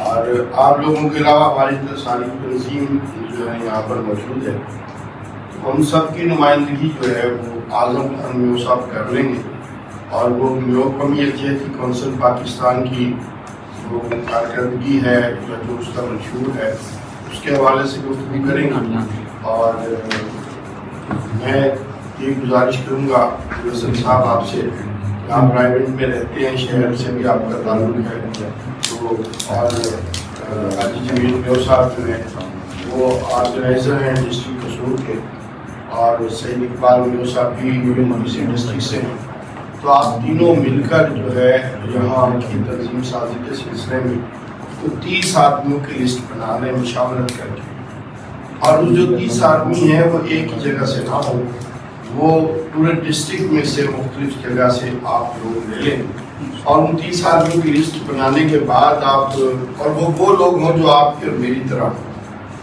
اور آپ لوگوں کے علاوہ ہماری ساری تنظیم جو ہے یہاں پر موجود ہے، ہم سب کی نمائندگی جو ہے وہ اعظم خان میو صاحب کر لیں گے، اور وہ میو قومی یکجہتی کونسل پاکستان کی وہ کارکردگی ہے جو اس کا منشور ہے اس کے حوالے سے گفتگو کریں گے۔ اور میں یہ گزارش کروں گا حسن صاحب آپ سے، آپ رائے گنج میں رہتے ہیں، شہر سے بھی آپ کا تعلق ہے، تو اور حاجی جمیل میو صاحب جو ہیں وہ آرگنائزر ہیں ڈسٹرکٹ قصور کے، اور سید اقبال میو صاحب بھی اسی ڈسٹرکٹ سے ہیں، تو آپ تینوں مل کر جو ہے یہاں کی تنظیم سازی کے سلسلے میں 30 آدمیوں کی لسٹ بنانے میں مشاورت کر کے، اور وہ جو 30 آدمی ہیں وہ ایک ہی جگہ سے نہ ہو، وہ پورے ڈسٹرکٹ میں سے مختلف جگہ سے آپ لوگ لے لیں، اور ان 30 آدمیوں کی لسٹ بنانے کے بعد آپ، اور وہ لوگ ہوں جو آپ کے میری طرح ہوں،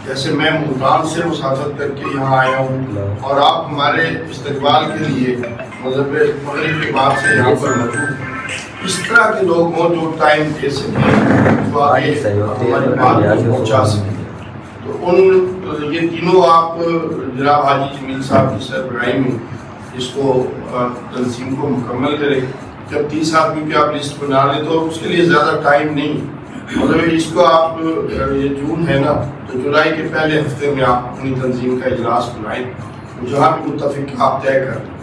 جیسے میں ملتان سے مسافت کر کے یہاں آیا ہوں اور آپ ہمارے استقبال کے لیے مغرب کے بعد سے یہاں پر موجود ہیں، اس طرح کے لوگ ہوں جو ٹائم دے سکیں، جو آگے ہماری بات کو پہنچا سکیں۔ تو یہ تینوں آپ جناب حاجی جمیل صاحب کی سربراہی میں اس کو تنظیم کو مکمل کریں۔ جب 30 آدمی کی آپ لسٹ بنا لیں تو اس کے لیے زیادہ ٹائم نہیں، مطلب اس کو آپ، یہ جون ہے نا، تو جولائی کے پہلے ہفتے میں آپ اپنی تنظیم کا اجلاس بلائیں، جہاں بھی متفق آپ طے کر لیں،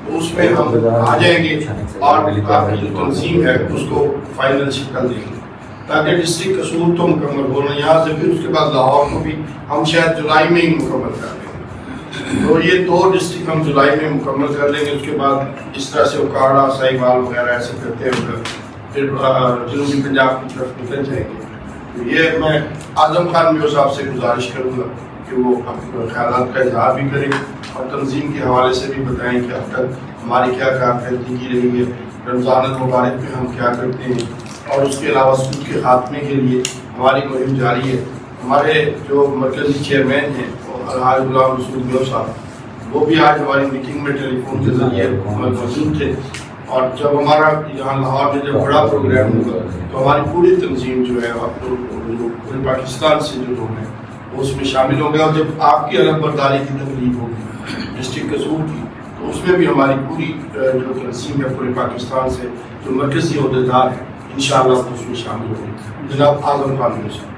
تو اس میں ہم آ جائیں گے اور آپ کی جو تنظیم ہے اس کو فائنل شکل دیں گے، تاکہ ڈسٹرکٹ قصور تو مکمل ہونا، یہاں سے پھر اس کے بعد لاہور کو بھی ہم شاید جولائی میں ہی مکمل کر لیں گے، تو یہ 2 ڈسٹرکٹ ہم جولائی میں مکمل کر لیں گے۔ اس کے بعد اس طرح سے اکاڑا، ساہیوال وغیرہ ایسے کرتے ہوئے پھر جنوبی پنجاب کی طرف نکل جائیں گے۔ تو یہ میں اعظم خان میو صاحب سے گزارش کروں گا کہ وہ اپنے خیالات کا اظہار بھی کریں اور تنظیم کے حوالے سے بھی بتائیں کہ اب تک ہماری کیا کارکردگی رہی ہے، رمضان المبارک میں ہم کیا کرتے ہیں، اور اس کے علاوہ سود کے خاتمے کے لیے ہماری مہم جاری ہے۔ ہمارے جو مرکزی چیئرمین ہیں الحاج غلام رسول میو صاحب، وہ بھی آج ہماری میٹنگ میں ٹیلی فون کے ذریعے موجود تھے، اور جب ہمارا یہاں لاہور میں جب بڑا پروگرام ہوگا تو ہماری پوری تنظیم جو ہے پورے پاکستان سے جو لوگ ہیں وہ اس میں شامل ہوں گے، اور جب آپ کی علم برداری کی تقریب ہوگی ڈسٹرکٹ قصور کی تو اس میں بھی ہماری پوری جو تنظیم ہے پورے پاکستان سے جو مرکزی عہدیدار ہیں انشاءاللہ اس میں شامل ہوں گے۔ جناب اعظم خان میو صاحب۔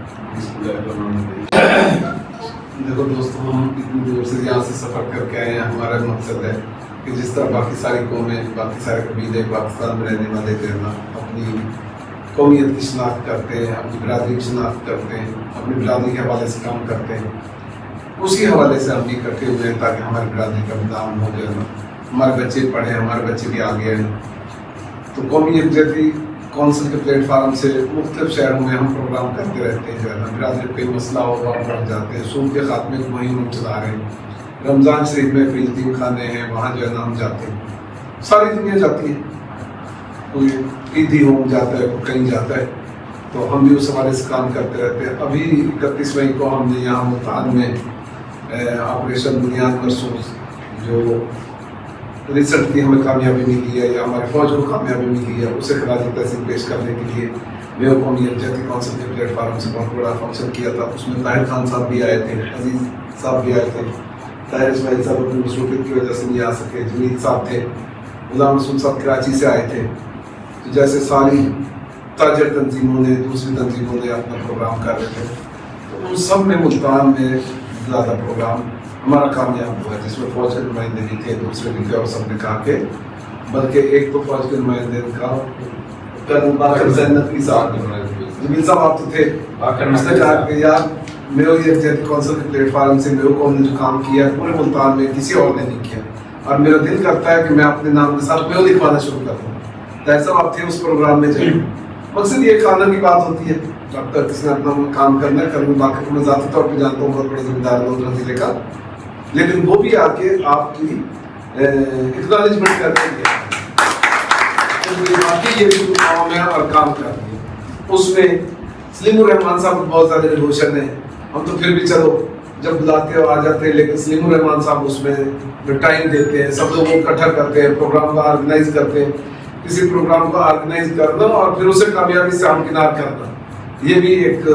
دیکھو دوستوں، ہم اتنی دور سے یہاں سے سفر کر کے آئے ہیں، ہمارا مقصد ہے کہ جس طرح باقی ساری قومیں، باقی سارے قبیلے پاکستان میں رہنے والے تھے اپنی قومیت کی شناخت کرتے ہیں، اپنی برادری کی شناخت کرتے ہیں، اپنی برادری کے حوالے سے کام کرتے ہیں، اسی حوالے سے ہم بھی اکٹھے ہوئے ہیں تاکہ ہماری برادری کا نام ہو جائے، ہمارے بچے پڑھیں، ہمارے بچے بھی آگے ہیں۔ تو قومی یکجہتی کونسل کے پلیٹ فارم سے مختلف شہروں میں ہم پروگرام کرتے رہتے ہیں، جو ہے نا برادری پہ مسئلہ ہو تو ہم پڑھ جاتے ہیں، سود کے خاتمے کی مہم ہم چلا رہے ہیں، رمضان شریف میں پھر یتیم خانے ہیں وہاں جو ہے نا ہم جاتے ہیں، ساری دنیا جاتی ہے، کوئی عیدی ہو جاتا ہے، کوئی کہیں جاتا ہے، تو ہم بھی اس حوالے سے کام کرتے رہتے ہیں۔ ابھی 31 مئی کو ہم نے یہاں ملتان میں آپریشن بنیاد مرسوس جو ریسنٹلی ہمیں کامیابی ملی ہے یا ہمارے فوج کو کامیابی ملی ہے، اسے خراج تحسین پیش کرنے کے لیے میو قومی یکجہتی کونسل کے پلیٹ فارم سے بہت بڑا فنکشن کیا تھا۔ اس میں طاہر خان صاحب بھی آئے تھے، عزیز صاحب بھی آئے تھے، طاہر اسماعیل صاحب اپنی مصروفیت کی وجہ سے نہیں آ سکے، جمیل صاحب تھے، غلام رسول صاحب کراچی سے آئے تھے۔ تو جیسے ساری تاجر تنظیموں نے، دوسری تنظیموں نے اپنا پروگرام کر رہے تھے، تو ان سب میں ملتان میں زیادہ پروگرام ہمارا کامیاب ہوا، جس میں فوج کے نمائندے بھی تھے، دوسرے بھی تھے، اور سب نے کہا کہ بلکہ ایک تو فوج کے نمائندے کا کرنل باقر حسین نقوی صاحب، جمیل صاحب آپ تو تھے، اس نے کہا کہ یار میو یکجہتی کونسل کے پلیٹ فارم سے میو قوم نے جو کام کیا ہے پورے ملتان میں کسی اور نے نہیں کیا، اور میرا دل کرتا ہے کہ میں اپنے نام کے ساتھ میو لکھوانا شروع کر دوں۔ طاہر صاحب آپ تھے اس پروگرام میں، جائیں مقصد یہ قانون کی بات ہوتی ہے، جب تک کسی نے اپنا کام کرنا ہے۔ کرنل باقر کو میں ذاتی طور پہ جانتا ہوں، بہت بڑے ذمہ دار لوگ ضلع کا، لیکن وہ بھی آ کے آپ کی اکنالجمنٹ کرتے ہیں باقی یہ بھی کام ہے اور کام کر رہی ہے۔ اس میں سلیم الرحمان صاحب بہت زیادہ ڈیووشن ہے، ہم تو پھر بھی چلو جب بلاتے ہو آ جاتے ہیں، لیکن سلیم الرحمان صاحب اس میں ٹائم دیتے ہیں، سب لوگوں کو اکٹھا کرتے ہیں، پروگرام کو آرگنائز کرتے ہیں۔ کسی پروگرام کو آرگنائز کرنا اور پھر اسے کامیابی سے ہمکنار کرنا یہ بھی ایک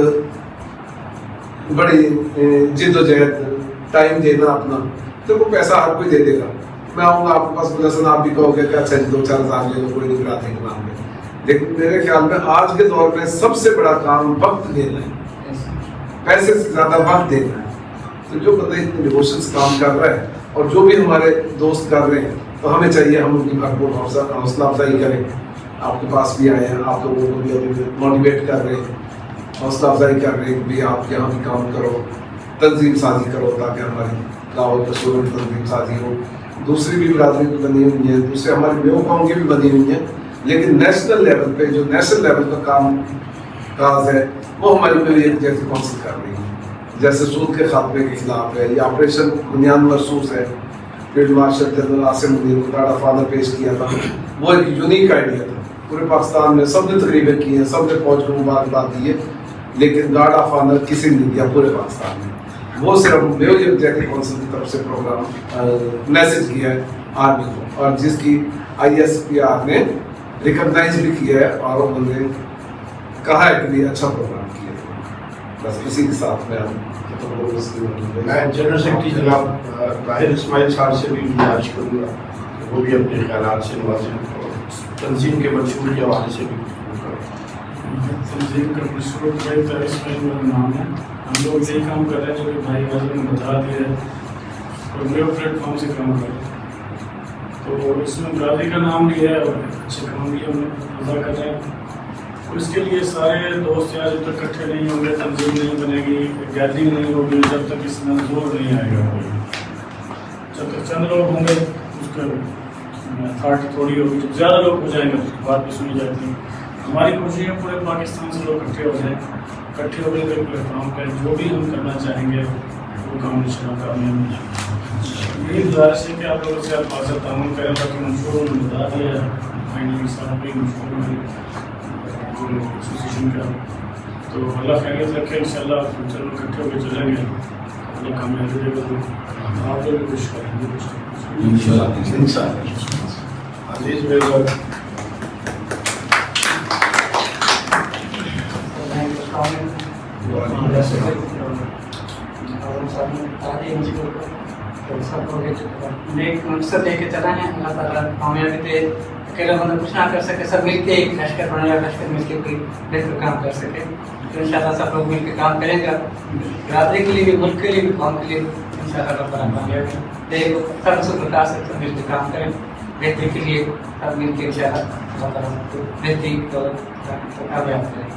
بڑی جدوجہد، ٹائم دینا اپنا. دیکھو پیسہ ہر کوئی دے دے گا. میں آؤں گا آپ کے پاس مجھے آپ بھی کہو گے کہ اچھا 2-4 ہزار لے لو، کوئی نہیں براتے کے نام میں. لیکن میرے خیال میں آج کے دور میں سب سے بڑا کام وقت دینا ہے، پیسے سے زیادہ وقت دینا ہے. تو جو بندہ اتنے ڈیووشنس کام کر رہا ہے اور جو بھی ہمارے دوست کر رہے ہیں، تو ہمیں چاہیے ہم ان کی بھرپور حوصلہ افزائی کریں. آپ کے پاس بھی آئے ہیں، آپ لوگوں کو بھی ابھی موٹیویٹ کر رہے ہیں، حوصلہ افزائی کر رہے ہیں کہ آپ یہاں بھی کام کرو، تنظیم سازی کرو، تاکہ ہماری لاہور کشور میں تنظیم سازی ہو. دوسری بھی برادری بھی بنی ہوئی ہیں، دوسرے ہماری میو قوم کی بھی بنی ہوئی ہیں، لیکن نیشنل لیول پہ جو نیشنل لیول کا کام کاج ہے وہ ہماری میو ایگزیکٹو کونسل کر رہی ہے. جیسے سود کے خاتمے کے خلاف ہے، یا آپریشن بنیاد مرسوس ہے، field marshal general Asim Munir کو گارڈ آف آنر پیش کیا تھا. وہ ایک یونیک آئیڈیا تھا، پورے پاکستان میں سب نے تقریباً کی ہیں، سب نے فوج کو مبارکباد دی ہے، لیکن گارڈ آف آنر کسی نے نہیں دیا پورے پاکستان میں. وہ صرف میو ایگزیکٹو کونسل کی طرف سے پروگرام میسج کیا ہے آرمی کو، اور جس کی ISPR نے ریکگنائز بھی کیا ہے، اور انہوں نے کہا ہے کہ یہ اچھا پروگرام کیا ہے. بس اسی کے ساتھ میں میں جنرل سیکرٹری جناب طاہر اسماعیل صاحب سے بھی گزارش کروں گا کہ وہ بھی اپنے خیالات سے نوازیں اور تنظیم کے منشور کے حوالے سے بھی. تنظیم کا منشور طاہر اسماعیل میرا نام ہے. ہم لوگ یہی کام کر رہے ہیں جو کہ بھائی غازی نے بتا دیا ہے، اور میرے پلیٹ فارم سے کام کر رہے ہیں. تو اس میں برادری کا نام بھی ہے اور اچھے کام بھی ہم ادا کر رہے ہیں. اور اس کے لیے سارے دوست یار جب تک اکٹھے نہیں ہوں گے، تنظیم نہیں بنے گی، گیدرنگ نہیں ہوگی، جب تک اس میں زور نہیں آئے گا. جب تک چند لوگ ہوں گے اس کا اتھارٹی تھوڑی ہوگی. جب زیادہ لوگ ہو جائیں گے تو بات بھی سنی جاتی ہے. ہماری کوشش ہے پورے پاکستان سے لوگ اکٹھے ہو جائیں، اکٹھے ہو کر پلیٹ فارم پہ جو بھی ہم کرنا چاہیں گے وہ کام انشاءاللہ کامیاب ہو جائے. یہی گزارش ہے کہ آپ لوگوں سے آپ سے تعاون کریں، تاکہ منشور نے بتا دیا ہے فائنلی صاحب بھی منشور میں ایسوسیشن کا. تو اللہ خیریت رکھے، انشاءاللہ فیوچر میں اکٹھے ہو کے چلیں گے، اللہ کامیابی دے گا. تو آپ لوگ بھی کوشش کریں گے انشاءاللہ. عزیز میرے نیک مقصد لے کے چلا ہے. اللہ تعالیٰ کامیابی دے. اکیلا بندہ کچھ نہ کر سکے، سب مل کے ایک لشکر بنایا، لشکر مل کے کوئی بہتر کام کر سکے. تو انشاءاللہ سب لوگ مل کے کام کریں گے، برادری کے لیے بھی، ملک کے لیے بھی، قوم کے لیے انشاءاللہ اللہ تعالیٰ کامیابی دے. سب سے پرکار سے سب مل کے کام کریں بہتری کے لیے، سب مل کے انشاءاللہ اللہ تعالیٰ بہتری کو کامیاب کریں.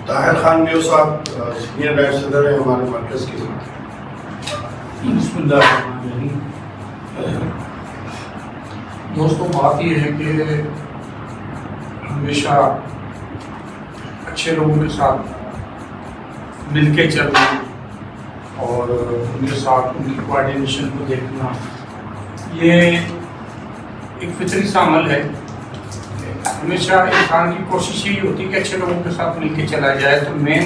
طاہر خان میو صاحب سینئر نائب صدر ہیں ہمارے مرکز کے. بسم اللہ الرحمن الرحیم. دوستوں، بات یہ ہے کہ ہمیشہ اچھے لوگوں کے ساتھ مل کے چلنا اور ان کے ساتھ ان کی کوآرڈینیشن کو دیکھنا، یہ ایک فطری سا عمل ہے. ہمیشہ انسان کی کوشش یہی ہوتی ہے کہ اچھے لوگوں کے ساتھ مل کے چلا جائے. تو میں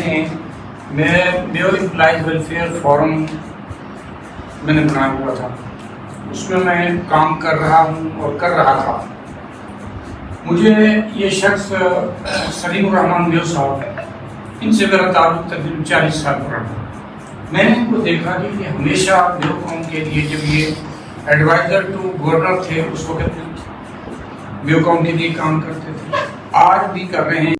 میو امپلائیز ویلفیئر فورم میں نے بنایا ہوا تھا، اس میں کام کر رہا ہوں اور کر رہا تھا. مجھے یہ شخص سلیم الرحمان میو صاحب، ان سے میرا تعلق تقریباً 40 سال پرانا. میں نے ان کو دیکھا کہ یہ ہمیشہ میو قوم کے لیے، جب یہ ایڈوائزر ٹو گورنر تھے اس وقت میو قوم کے لیے کام کرتے تھے، آج بھی کر رہے ہیں.